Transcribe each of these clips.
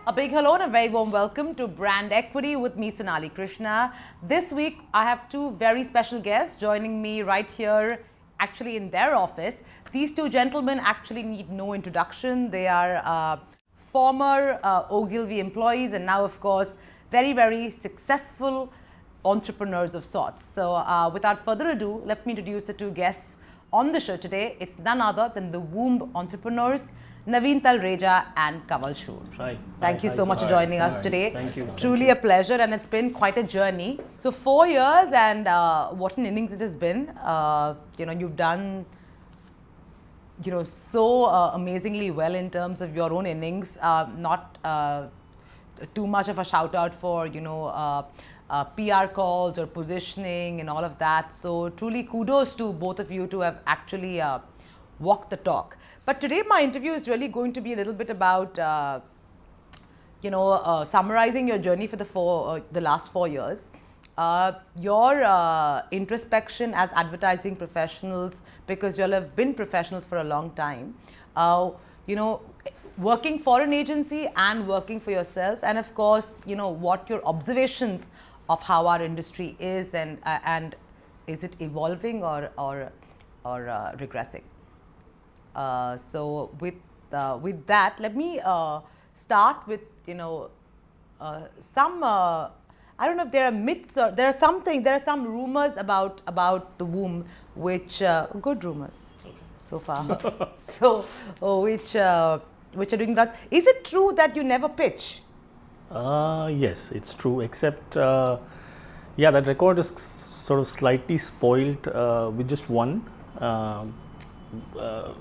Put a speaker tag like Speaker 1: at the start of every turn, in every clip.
Speaker 1: A big hello and a very warm welcome to Brand Equity with me, Sonali Krishna. This week, I have two very special guests joining me right here, actually in their office. These two gentlemen actually need no introduction. They are former Ogilvy employees and now, of course, very, very successful entrepreneurs of sorts. So without further ado, let me introduce the two guests on the show today. It's none other than the WOMB entrepreneurs, Navin, Talreja and Kawal Shoor.
Speaker 2: Hi.
Speaker 1: Thank you so much for joining us today.
Speaker 2: Thank you.
Speaker 1: Truly a pleasure, and it's been quite a journey. So 4 years, and what an innings it has been. You've done so amazingly well in terms of your own innings. Not too much of a shout out for PR calls or positioning and all of that. So truly kudos to both of you to have actually walked the talk. But today my interview is really going to be a little bit about summarizing your journey for the last 4 years. Your introspection as advertising professionals, because you all have been professionals for a long time. Working for an agency and working for yourself, and of course, what your observations of how our industry is, and is it evolving or regressing? So with that, let me start with some. I don't know if there are myths or there are some rumors about the womb, which good rumors so far. So which are doing that. Is it true that you never pitch?
Speaker 2: Yes, it's true. Except, that record is sort of slightly spoiled with just one.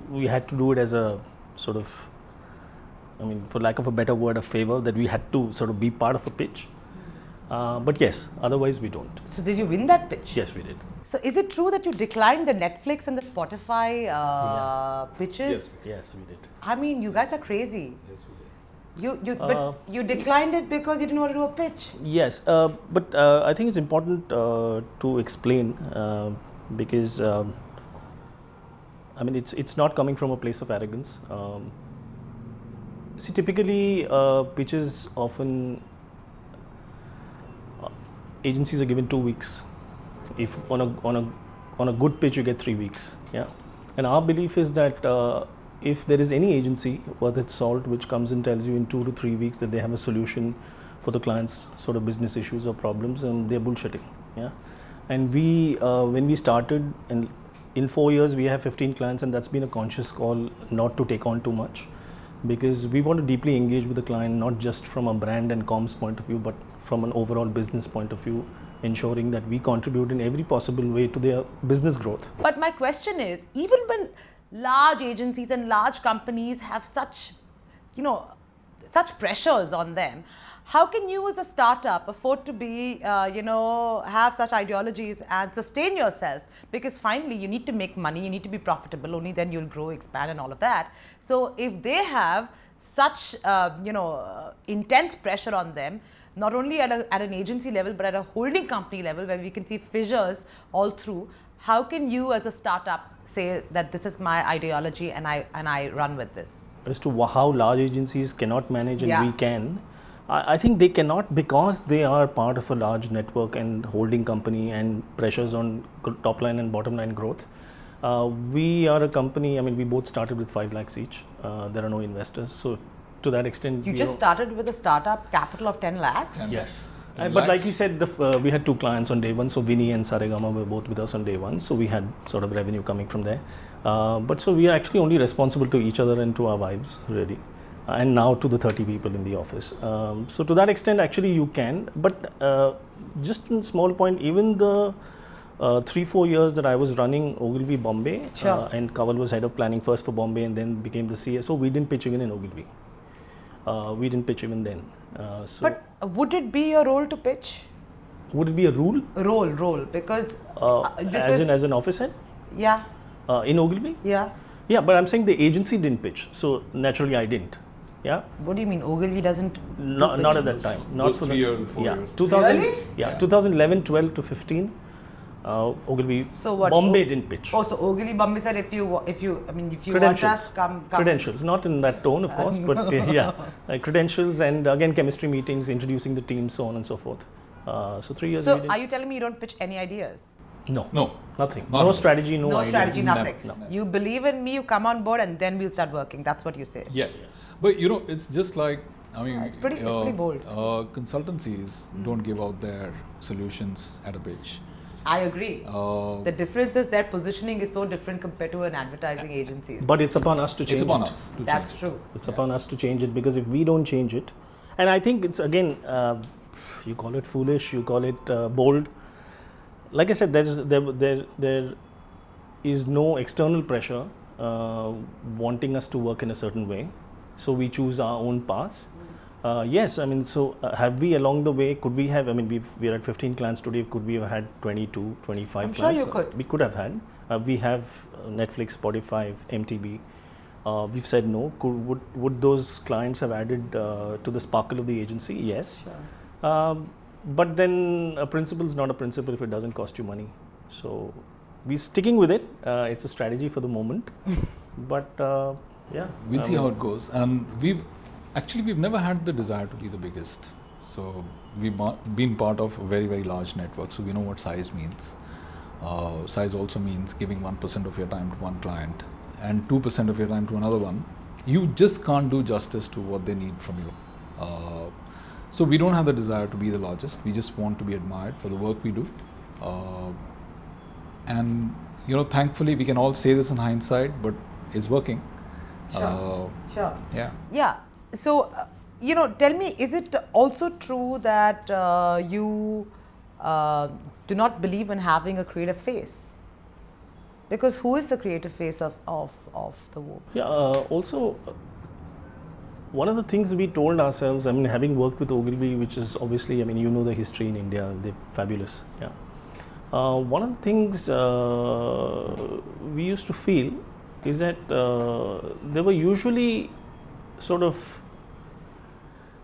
Speaker 2: We had to do it as a sort of, for lack of a better word, a favor that we had to sort of be part of a pitch. But yes, otherwise we don't.
Speaker 1: So did you win that pitch?
Speaker 2: Yes, we did.
Speaker 1: So is it true that you declined the Netflix and the Spotify pitches?
Speaker 2: Yes, we did.
Speaker 1: I mean, you guys are crazy.
Speaker 3: Yes, we did.
Speaker 1: But you declined it because you didn't want to do a pitch.
Speaker 2: Yes, but I think it's important to explain because it's not coming from a place of arrogance. See, typically pitches often agencies are given 2 weeks. If on a good pitch you get 3 weeks, yeah. And our belief is that if there is any agency worth its salt which comes and tells you in 2 to 3 weeks that they have a solution for the client's sort of business issues or problems, they're bullshitting, yeah. And we when we started, and in 4 years we have 15 clients, and that's been a conscious call not to take on too much, because we want to deeply engage with the client, not just from a brand and comms point of view, but from an overall business point of view, ensuring that we contribute in every possible way to their business growth.
Speaker 1: But my question is, even when large agencies and large companies have such pressures on them, how can you as a startup afford to be, have such ideologies and sustain yourself? Because finally you need to make money, you need to be profitable, only then you'll grow, expand and all of that. So if they have such, intense pressure on them, not only at an agency level, but at a holding company level where we can see fissures all through, how can you as a startup say that this is my ideology and I run with this?
Speaker 2: As to how large agencies cannot manage and we can, I think they cannot, because they are part of a large network and holding company and pressures on top line and bottom line growth. We are a company, we both started with 5 lakhs each. There are no investors. So to that extent,
Speaker 1: you just started with a startup capital of 10 lakhs?
Speaker 2: Yes. But like we said, we had 2 clients on day one. So Vinny and Saregama were both with us on day one. So we had sort of revenue coming from there. But so we are actually only responsible to each other and to our wives, really. And now to the 30 people in the office. So to that extent, actually you can. But just a small point, even the 3-4 years that I was running Ogilvy Bombay,
Speaker 1: sure.
Speaker 2: And Kawal was head of planning first for Bombay and then became the CSO, we didn't pitch even in Ogilvy. We didn't pitch even then.
Speaker 1: But would it be your role to pitch?
Speaker 2: Would it be a rule?
Speaker 1: Role, because
Speaker 2: as an office head?
Speaker 1: Yeah.
Speaker 2: In Ogilvy?
Speaker 1: Yeah.
Speaker 2: Yeah, but I'm saying the agency didn't pitch, so naturally I didn't. Yeah.
Speaker 1: What do you mean Ogilvy doesn't?
Speaker 2: Not at that time. Not
Speaker 3: Those
Speaker 2: for
Speaker 3: 3 years, 4
Speaker 2: yeah,
Speaker 3: years.
Speaker 2: 2000.
Speaker 1: Really?
Speaker 2: Yeah, 2011, 12 to 15. Ogilvy,
Speaker 1: So what?
Speaker 2: Bombay didn't pitch.
Speaker 1: Oh, so Ogilvy Bombay said if you want us, come.
Speaker 2: Credentials, not in that tone, of course, but yeah, credentials and again chemistry meetings, introducing the team, so on and so forth. So 3 years.
Speaker 1: So are you telling me you don't pitch any ideas?
Speaker 2: No,
Speaker 3: Not
Speaker 2: nothing. No
Speaker 3: at all.
Speaker 2: strategy, no idea.
Speaker 1: Strategy, nothing.
Speaker 2: No.
Speaker 1: You believe in me, you come on board, and then we'll start working. That's what you say.
Speaker 3: Yes. But you know, it's just like, I mean,
Speaker 1: It's pretty bold.
Speaker 3: Consultancies don't give out their solutions at a pitch.
Speaker 1: I agree. The difference is their positioning is so different compared to an advertising agency.
Speaker 2: But it's upon us to change
Speaker 3: It's upon
Speaker 2: it.
Speaker 3: us to
Speaker 1: That's
Speaker 3: change
Speaker 1: true.
Speaker 2: It's upon us to change it, because if we don't change it, and I think it's again, you call it foolish, you call it bold. Like I said, there is no external pressure wanting us to work in a certain way, so we choose our own path. Yes, I mean, so have we along the way, could we have, I mean, we're at 15 clients today, could we have had 22, 25
Speaker 1: I'm
Speaker 2: clients?
Speaker 1: sure you could.
Speaker 2: We could have had. We have Netflix, Spotify, MTV. We've said no. Would those clients have added to the sparkle of the agency? Yes.
Speaker 1: Sure.
Speaker 2: But then a principle is not a principle if it doesn't cost you money. So we're sticking with it. It's a strategy for the moment. But yeah.
Speaker 3: We'll see how it goes. And we've never had the desire to be the biggest. So we've been part of a very, very large network. So we know what size means. Size also means giving 1% of your time to one client and 2% of your time to another one. You just can't do justice to what they need from you. So we don't have the desire to be the largest. We just want to be admired for the work we do. And you know, thankfully we can all say this in hindsight, but it's working.
Speaker 1: Sure. Sure.
Speaker 3: Yeah.
Speaker 1: Yeah. So, tell me, is it also true that you do not believe in having a creative face? Because who is the creative face of the work?
Speaker 2: Yeah, also, one of the things we told ourselves, I mean, having worked with Ogilvy, which is obviously, I mean, you know the history in India, they're fabulous. Yeah. One of the things we used to feel is that there were usually sort of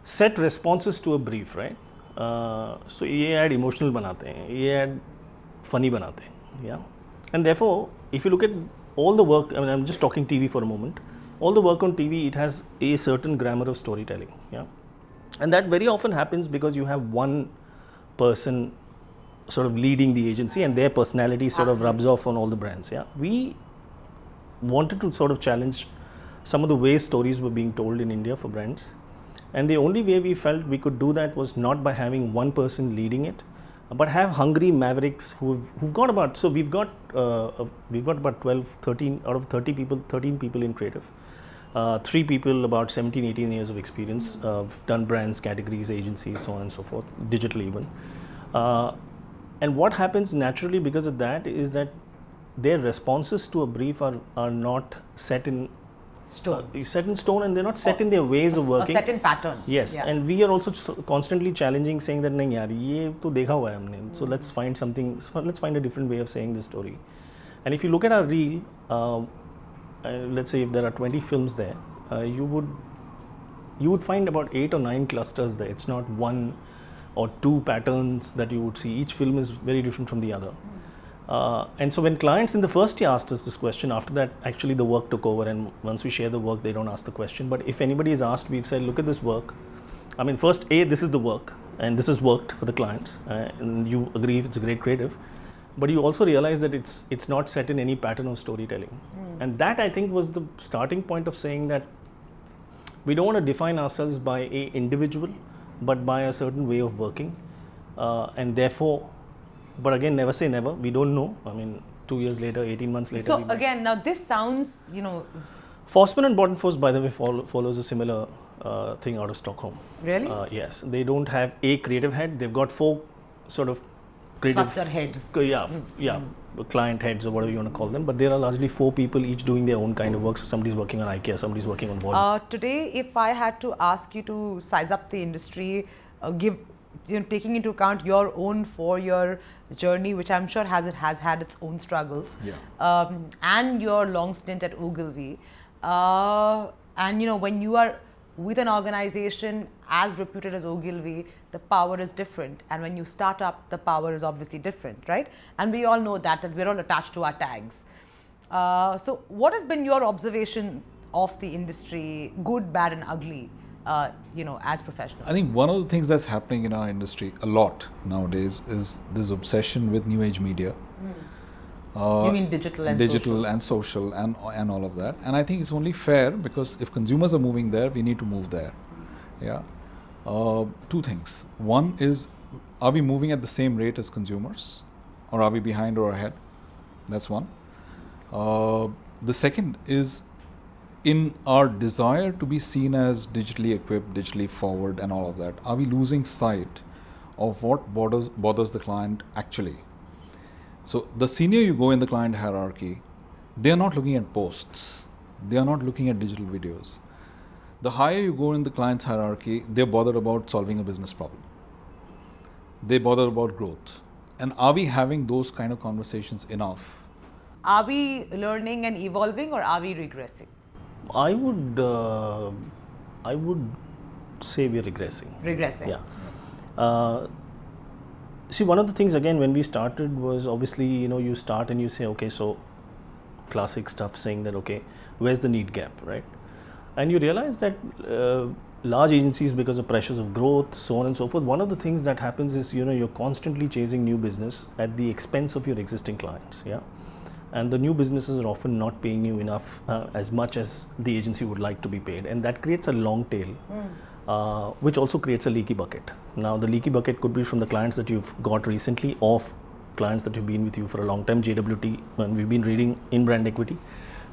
Speaker 2: set responses to a brief, right? So ये ad emotional बनाते हैं, ये ad funny बनाते हैं, yeah. And therefore, if you look at all the work, I mean, I'm just talking TV for a moment. All the work on TV, it has a certain grammar of storytelling, yeah. And that very often happens because you have one person sort of leading the agency, and their personality sort of rubs off on all the brands, yeah. We wanted to sort of challenge some of the ways stories were being told in India for brands, and the only way we felt we could do that was not by having one person leading it, but have hungry mavericks who've got about, so we've got about 12, 13 out of 30 people, 13 people in creative, 3 people about 17, 18 years of experience, done brands, categories, agencies, so on and so forth, digital even. And what happens naturally because of that is that their responses to a brief are not set in
Speaker 1: stone,
Speaker 2: and they're not set in their ways of working.
Speaker 1: A set in pattern.
Speaker 2: Yes, yeah. And we are also constantly challenging, saying that nahi yaar, ye to dekha hua hai humne. So let's find something. Let's find a different way of saying the story. And if you look at our reel, let's say if there are 20 films there, you would find about 8 or 9 clusters there. It's not one or 2 patterns that you would see. Each film is very different from the other. And so when clients in the first year asked us this question, after that actually the work took over, and once we share the work they don't ask the question. But if anybody is asked, we've said, look at this work. I mean, first, this is the work, and this has worked for the clients, and you agree if it's a great creative. But you also realize that it's not set in any pattern of storytelling. And that, I think, was the starting point of saying that we don't want to define ourselves by an individual, but by a certain way of working. And therefore, but again, never say never. We don't know. I mean, 2 years later, 18 months later.
Speaker 1: So again, now this sounds,
Speaker 2: Forsman and Bodenfors, by the way, follows a similar thing out of Stockholm.
Speaker 1: Really?
Speaker 2: Yes. They don't have a creative head. They've got 4 sort of creative
Speaker 1: cluster heads.
Speaker 2: Client heads or whatever you want to call them. But there are largely 4 people each doing their own kind of work. So somebody's working on IKEA, somebody's working on Walmart.
Speaker 1: Today, if I had to ask you to size up the industry, taking into account your own 4-year journey, which I'm sure has had its own struggles, and your long stint at Ogilvy, and when you are with an organization as reputed as Ogilvy, the power is different. And when you start up, the power is obviously different, right? And we all know that we're all attached to our tags. So what has been your observation of the industry, good, bad and ugly, as professionals?
Speaker 3: I think one of the things that's happening in our industry a lot nowadays is this obsession with new age media.
Speaker 1: You mean digital and
Speaker 3: social and all of that. And I think it's only fair, because if consumers are moving there, we need to move there. Yeah. Two things. One is, are we moving at the same rate as consumers, or are we behind or ahead? That's one. The second is, in our desire to be seen as digitally equipped, digitally forward and all of that, are we losing sight of what bothers the client actually? So the senior you go in the client hierarchy, they are not looking at posts. They are not looking at digital videos. The higher you go in the client's hierarchy, they're bothered about solving a business problem. They bother about growth. And are we having those kind of conversations enough?
Speaker 1: Are we learning and evolving, or are we regressing?
Speaker 2: I would say we're regressing.
Speaker 1: Regressing.
Speaker 2: Yeah. See, one of the things again when we started was obviously, you start and you say, okay, so classic stuff saying that, okay, where's the need gap, right? And you realize that large agencies, because of pressures of growth, so on and so forth, one of the things that happens is, you're constantly chasing new business at the expense of your existing clients, yeah? And the new businesses are often not paying you enough, as much as the agency would like to be paid. And that creates a long tail, which also creates a leaky bucket. Now, the leaky bucket could be from the clients that you've got recently, or clients that have been with you for a long time, JWT, and we've been reading in brand equity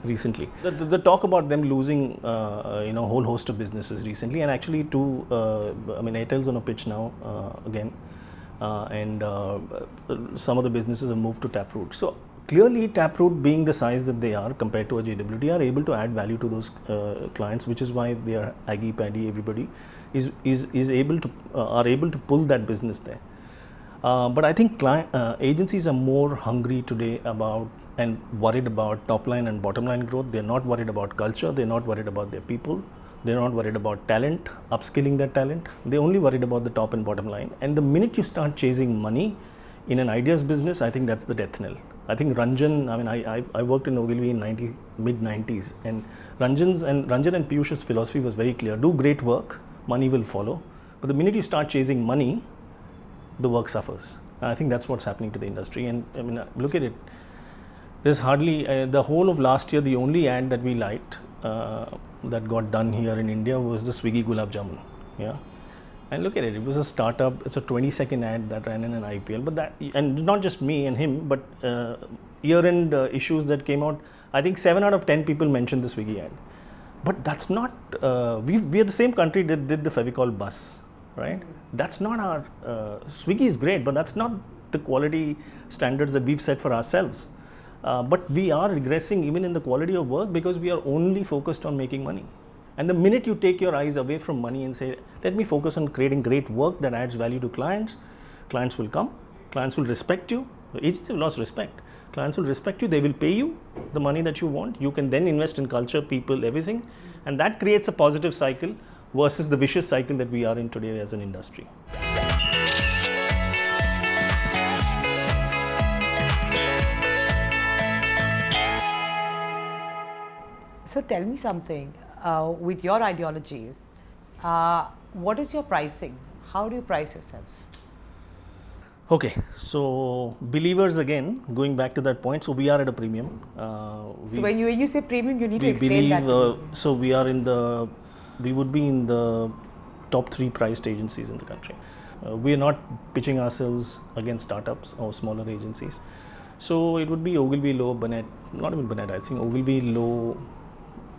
Speaker 2: recently. The talk about them losing, a whole host of businesses recently, and actually Airtel's on a pitch now, again, and some of the businesses have moved to Taproot. So clearly, Taproot, being the size that they are compared to a JWT, are able to add value to those clients, which is why they are Aggie, Paddy, everybody is able to pull that business there. But I think agencies are more hungry today about and worried about top line and bottom line growth. They're not worried about culture. They're not worried about their people. They're not worried about talent, upskilling their talent. They're only worried about the top and bottom line. And the minute you start chasing money in an ideas business, I think that's the death knell. I think Ranjan, I worked in Ogilvy in mid-90s, and Ranjan and Piyush's philosophy was very clear: do great work, money will follow. But the minute you start chasing money, the work suffers. I think that's what's happening to the industry. And look at it. There's hardly, the whole of last year, the only ad that we liked that got done here in India was the Swiggy Gulab Jamun. Yeah. And look at it, it was a startup, it's a 20-second ad that ran in an IPL, but that, and not just me and him, but year-end issues that came out, I think 7 out of 10 people mentioned the Swiggy ad. But that's not, we are the same country that did the Fevicol bus, right? That's not our, Swiggy is great, but that's not the quality standards that we've set for ourselves. But we are regressing even in the quality of work because we are only focused on making money. And the minute you take your eyes away from money and say, let me focus on creating great work that adds value to clients, clients will come, clients will respect you. Agencies have lost respect. Clients will respect you, they will pay you the money that you want. You can then invest in culture, people, everything. And that creates a positive cycle versus the vicious cycle that we are in today as an industry.
Speaker 1: So tell me something, with your ideologies, what is your pricing? How do you price yourself?
Speaker 2: Okay, so believers again, going back to that point, so we are at a premium.
Speaker 1: So when you say premium, you need to explain that.
Speaker 2: So we would be in the top 3 priced agencies in the country. We are not pitching ourselves against startups or smaller agencies. So it would be Ogilvy, LOWE, Burnett, not even Burnett, I think Ogilvy, LOWE,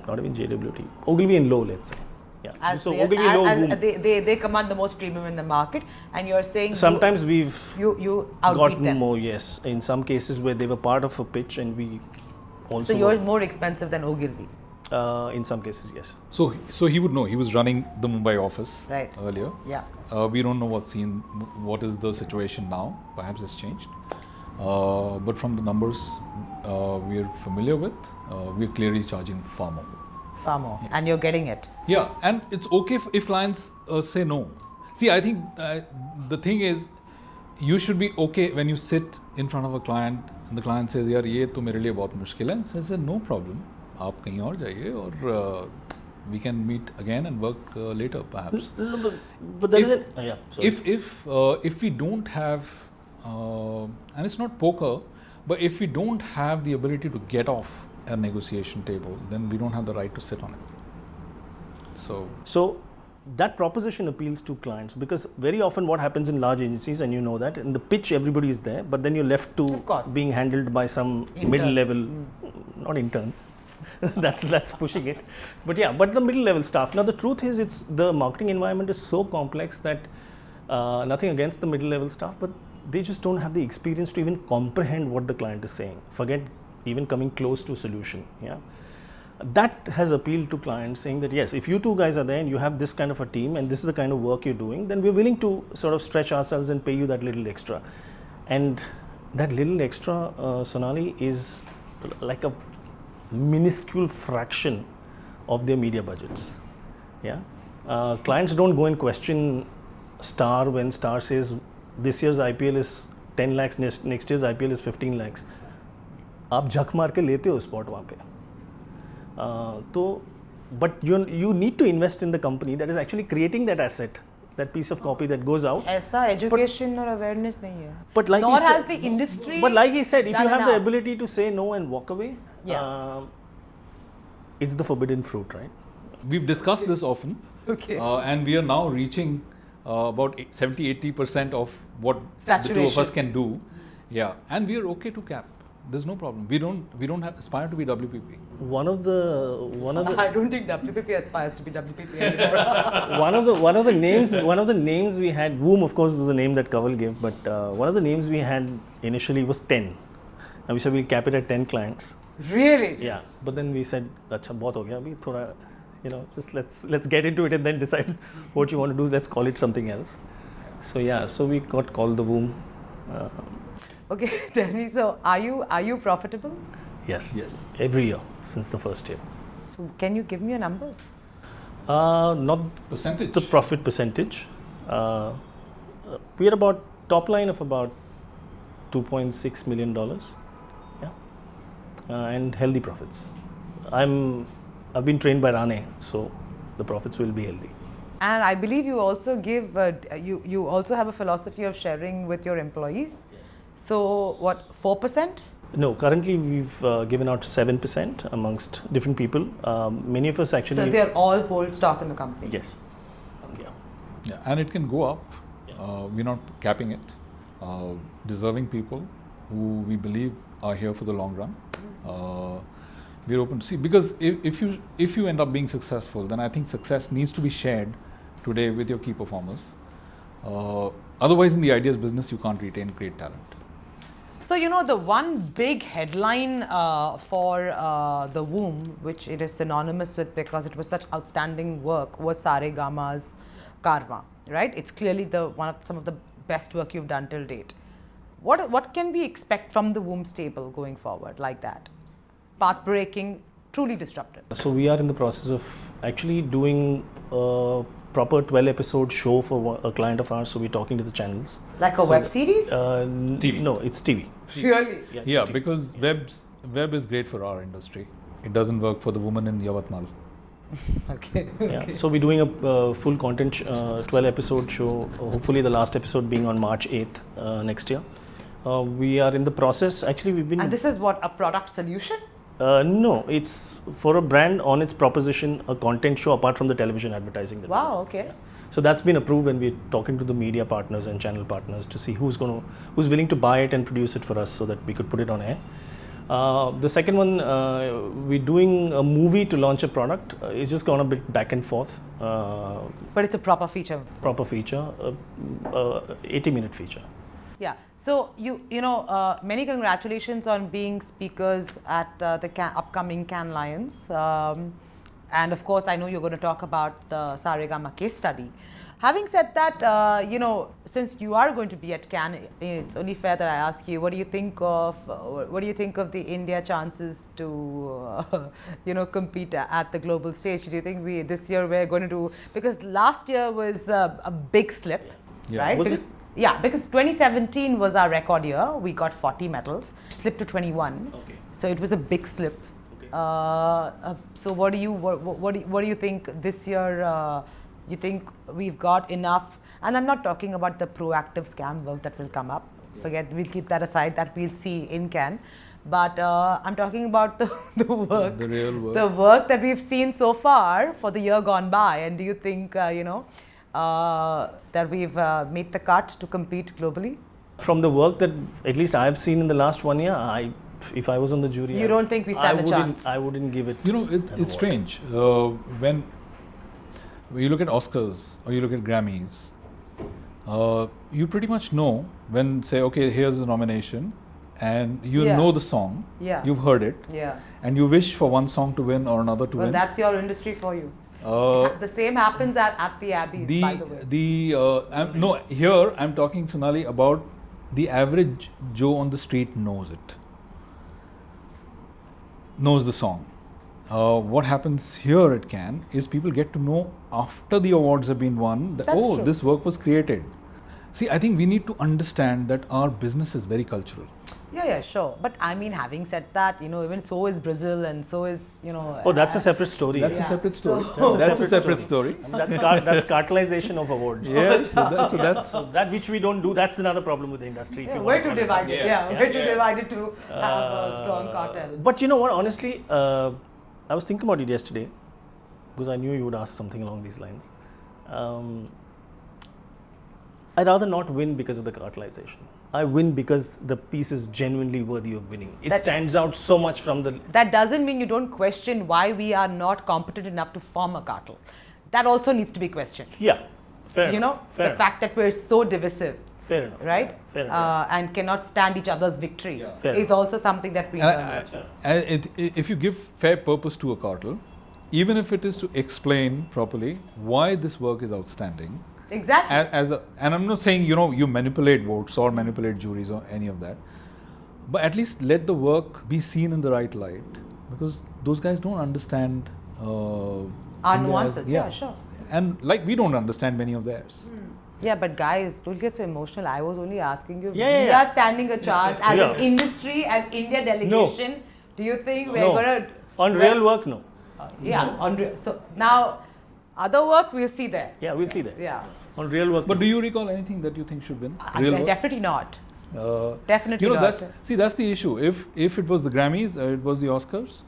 Speaker 2: not even JWT, Ogilvy and LOWE, let's say. Yeah.
Speaker 1: So they command the most premium in the market, and you're saying
Speaker 2: sometimes you
Speaker 1: outbeat
Speaker 2: gotten
Speaker 1: them.
Speaker 2: more, yes. In some cases where they were part of a pitch, and we also.
Speaker 1: So you're more expensive than Ogilvy.
Speaker 2: In some cases, yes.
Speaker 3: So he would know. He was running the Mumbai office earlier.
Speaker 1: Yeah.
Speaker 3: We don't know what is the situation now. Perhaps it's changed. But from the numbers we are familiar with, we are clearly charging far
Speaker 1: Far more. And you're getting it.
Speaker 3: Yeah, and it's okay if clients say no. See, I think the thing is, you should be okay when you sit in front of a client and the client says, "यार ये तो मेरे लिए बहुत मुश्किल है." So I said, "No problem. आप कहीं और जाइए और we can meet again and work later, perhaps."
Speaker 2: No, but then
Speaker 3: if we don't have, and it's not poker, but if we don't have the ability to get off a negotiation table, then we don't have the right to sit on it.
Speaker 2: So that proposition appeals to clients, because very often what happens in large agencies, and you know that, in the pitch everybody is there, but then you're left to being handled by some middle level, not intern. that's pushing it, but the middle level staff. Now the truth is, it's the marketing environment is so complex that nothing against the middle level staff, but they just don't have the experience to even comprehend what the client is saying. Forget even coming close to solution. That has appealed to clients, saying that yes, if you two guys are there and you have this kind of a team and this is the kind of work you're doing, then we're willing to sort of stretch ourselves and pay you that little extra. And that little extra, Sonali, is like a minuscule fraction of their media budgets. Clients don't go and question Star when Star says this year's IPL is 10 lakhs, next year's IPL is 15 lakhs. आप झक मार के लेते हो spot वहाँ पे. But you need to invest in the company that is actually creating that asset, that piece of copy that goes out.
Speaker 1: ऐसा education or awareness नहीं है.
Speaker 2: But like
Speaker 1: nor has the industry.
Speaker 2: But like he said, if you have the ability to say no and walk away, it's the forbidden fruit, right?
Speaker 3: We've discussed this often, and we are now reaching about 70-80% of what the two of us can do. And we are okay to cap. There's no problem. We don't aspire to be WPP.
Speaker 2: One of the
Speaker 1: I don't think WPP aspires to be WPP anymore.
Speaker 2: one of the names we had, Woom of course was the name that Kawal gave, but one of the names we had initially was 10. And we said we'll cap it at 10 clients.
Speaker 1: Really?
Speaker 2: Yeah. But then we said, "Acha, bahut ho gaya. Abhi thoda, just let's get into it and then decide what you want to do. Let's call it something else." So we got called the Woom.
Speaker 1: Okay, tell me. So are you profitable?
Speaker 2: Yes. Every year since the first year.
Speaker 1: So can you give me your numbers?
Speaker 2: Not
Speaker 3: percentage.
Speaker 2: The profit percentage. We are about top line of about $2.6 million. And healthy profits. I've been trained by Rane, so the profits will be healthy.
Speaker 1: And I believe you also give you also have a philosophy of sharing with your employees.
Speaker 2: Yes.
Speaker 1: So what, 4%?
Speaker 2: No, currently we've given out 7% amongst different people. Many of us actually.
Speaker 1: So they're all hold stock in the company.
Speaker 2: Yes.
Speaker 3: Yeah, and it can go up. We're not capping it. Deserving people who we believe are here for the long run. We're open to see, because if you end up being successful, then I think success needs to be shared today with your key performers. Otherwise, in the ideas business, you can't retain great talent.
Speaker 1: So the one big headline for the Womb, which it is synonymous with because it was such outstanding work, was Saregama's Karma, right? It's clearly some of the best work you've done till date. What can we expect from the Womb stable going forward like that? Path-breaking, truly disruptive.
Speaker 2: So we are in the process of actually doing a proper 12-episode show for a client of ours. So we're talking to the channels.
Speaker 1: Like a web series?
Speaker 3: TV.
Speaker 2: No, it's TV.
Speaker 1: Really?
Speaker 3: Yeah, because web is great for our industry. It doesn't work for the woman in Yavatmal.
Speaker 1: Okay.
Speaker 2: So we're doing a full content 12-episode show. Hopefully the last episode being on March 8th next year. We are in the process. Actually, we've been.
Speaker 1: And this is what, a product solution?
Speaker 2: No, it's for a brand on its proposition, a content show apart from the television advertising.
Speaker 1: Wow, okay.
Speaker 2: Yeah. So that's been approved, and we're talking to the media partners and channel partners to see who's willing to buy it and produce it for us so that we could put it on air. The second one, we're doing a movie to launch a product. It's just gone a bit back and forth.
Speaker 1: But it's a proper feature.
Speaker 2: Proper feature, 80-minute feature.
Speaker 1: Yeah. So many congratulations on being speakers at the upcoming Cannes Lions, and of course I know you're going to talk about the Saregama case study. Having said that, since you are going to be at Cannes, it's only fair that I ask you, what do you think of the India chances to, compete at the global stage? Do you think this year we're going to do, because last year was a big slip, right?
Speaker 2: Was
Speaker 1: because,
Speaker 2: it?
Speaker 1: Yeah, because 2017 was our record year. We got 40 medals, slipped to 21.
Speaker 2: Okay.
Speaker 1: So it was a big slip.
Speaker 2: Okay.
Speaker 1: So what do you think this year? You think we've got enough? And I'm not talking about the proactive scam work that will come up. Forget, we'll keep that aside. That we'll see in Cannes. But I'm talking about the work,
Speaker 3: The real work.
Speaker 1: the work that we've seen so far for the year gone by. And do you think that we've made the cut to compete globally?
Speaker 2: From the work that at least I've seen in the last 1 year, if I was on the jury,
Speaker 1: You don't think we stand a chance?
Speaker 2: I wouldn't give it.
Speaker 3: It's strange. When you look at Oscars or you look at Grammys, you pretty much know when say, okay, here's the nomination, and you know the song, you've heard it, and you wish for one song to win or another to win.
Speaker 1: Well, that's your industry for you. The same happens at the Abbeys, by the way.
Speaker 3: Here I'm talking, Sonali, about the average Joe on the street knows it, knows the song. What happens here at Cannes is people get to know after the awards have been won that,
Speaker 1: That's true.
Speaker 3: This work was created. See, I think we need to understand that our business is very cultural.
Speaker 1: Yeah, sure. But I mean, having said that, even so is Brazil, and so is,
Speaker 2: Oh, that's a separate story.
Speaker 3: That's a
Speaker 1: Yeah.
Speaker 3: separate story.
Speaker 1: So-
Speaker 3: That's a separate story.
Speaker 2: And that's cartelization of awards.
Speaker 3: Yes, so that's
Speaker 2: So that which we don't do, that's another problem with the industry. if you
Speaker 1: we're
Speaker 2: want to
Speaker 1: too
Speaker 2: call it that.
Speaker 1: divided. We're too divided to have a strong cartel.
Speaker 2: But you know what, honestly, I was thinking about it yesterday because I knew you would ask something along these lines. I'd rather not win because of the cartelization. I win because the piece is genuinely worthy of winning. It stands out so much from the...
Speaker 1: That doesn't mean you don't question why we are not competent enough to form a cartel. That also needs to be questioned.
Speaker 2: Yeah, fair enough. Fair
Speaker 1: The
Speaker 2: enough.
Speaker 1: fact that we're so divisive,
Speaker 2: Fair enough.
Speaker 1: right?
Speaker 2: Fair enough.
Speaker 1: And cannot stand each other's victory
Speaker 2: Fair
Speaker 1: is
Speaker 2: enough.
Speaker 1: also something that we learn.
Speaker 3: if you give fair purpose to a cartel, even if it is to explain properly why this work is outstanding,
Speaker 1: Exactly.
Speaker 3: and I'm not saying you manipulate votes or manipulate juries or any of that, but at least let the work be seen in the right light, because those guys don't understand
Speaker 1: Our
Speaker 3: India's-
Speaker 1: nuances, yeah, sure.
Speaker 3: and like we don't understand many of theirs.
Speaker 1: Yeah, but guys, don't get so emotional. I was only asking you.
Speaker 2: Yeah,
Speaker 1: we
Speaker 2: yeah.
Speaker 1: are standing a chance as
Speaker 2: Yeah.
Speaker 1: an industry, as India delegation. Do you think we're
Speaker 2: No.
Speaker 1: gonna
Speaker 2: On real work, no.
Speaker 1: So now, other work we'll see there.
Speaker 2: Yeah, we'll see that.
Speaker 1: Yeah,
Speaker 2: On real work,
Speaker 3: But
Speaker 2: no.
Speaker 3: do you recall anything that you think should win? Real work?
Speaker 1: definitely not. Definitely
Speaker 3: You know,
Speaker 1: not.
Speaker 3: that's the issue. If it was the Grammys, it was the Oscars,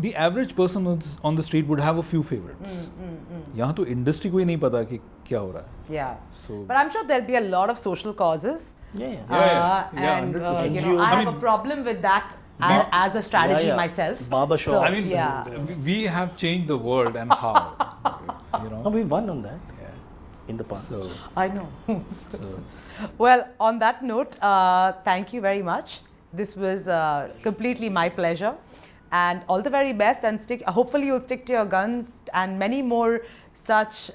Speaker 3: the average person on the street would have a few favorites. यहाँ तो industry को ही नहीं पता कि क्या हो रहा है.
Speaker 1: Yeah.
Speaker 3: So
Speaker 1: But I'm sure there'll be a lot of social causes.
Speaker 2: Yeah, yeah.
Speaker 3: Yeah,
Speaker 1: And
Speaker 3: 100%.
Speaker 1: I have a problem with that as a strategy myself.
Speaker 2: Barber shop.
Speaker 1: So,
Speaker 3: I mean,
Speaker 1: yeah.
Speaker 3: we have changed the world and how.
Speaker 2: No, we won on that
Speaker 3: Yeah.
Speaker 2: in the past.
Speaker 3: So,
Speaker 1: I know.
Speaker 3: so
Speaker 1: Well, on that note, thank you very much. This was completely my pleasure. And all the very best, and hopefully you'll stick to your guns, and many more such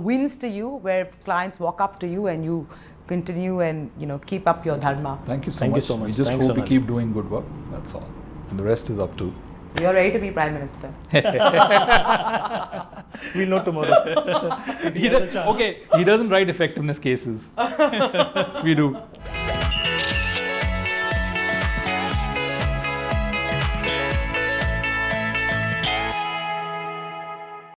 Speaker 1: wins to you, where clients walk up to you and you continue and keep up your dharma.
Speaker 3: thank you so
Speaker 2: Thank you
Speaker 3: much.
Speaker 2: so much.
Speaker 3: We just
Speaker 2: Thanks,
Speaker 3: hope we
Speaker 2: Sonali.
Speaker 3: keep doing good work. That's all, and the rest is up to.
Speaker 1: You're ready to be Prime Minister.
Speaker 2: We'll know tomorrow. If he has a chance.
Speaker 3: Okay, he doesn't write effectiveness cases. We do.